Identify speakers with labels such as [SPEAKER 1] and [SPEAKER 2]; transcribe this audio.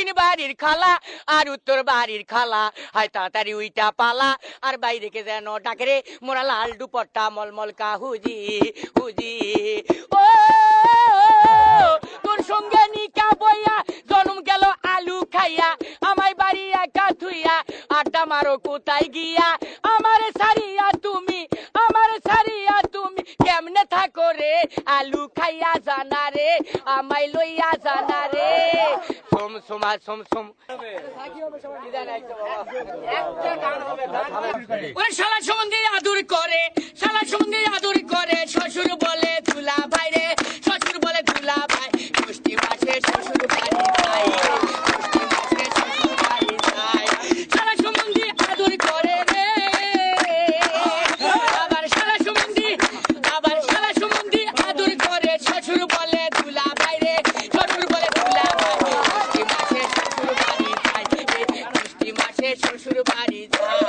[SPEAKER 1] দক্ষিণ বাড়ির খালা আর উত্তর বাড়ির খালা, হাই তাড়াতাড়ি উইটা পালা, আর বাইরে কে যেন ডাকে রে মোরা লাল দুপট্টা মলমল কা হুজি হুজি। ও তোর সঙ্গে নিকা বইয়া জন্ম গেল আলু খাইয়া, আমায় বাড়ি একা থুইয়া আড্ডা মারো কোথায় গিয়া, আমারে সারিয়া তুমি কেমনে থাকো রে, আলু খাইয়া জানা রে আমায় লইয়া জানা রে। সোম সোমা সোম সোম ওই শালা সম্বন্ধে আদর করে, শালা সম্বন্ধে আদর করে, শ্বশুর বলে দুলা ভাই রে, শ্বশুর বলে দুলা ভাই, ষষ্ঠী মাসে শ্বশুর বাড়ি যাই, ষষ্ঠী মাসে শ্বশুর বাড়ি যাই, শালা সম্বন্ধে আদর করে রে। আবার শালা সম্বন্ধে আদর করে, শ্বশুর বলে দুলা ভাই রে, শ্বশুর বলে দুলা ভাই, ষষ্ঠী মাসে শ্বশুর বাড়ি যাই, ষষ্ঠী মাসে শ্বশুর বাড়ি যাই।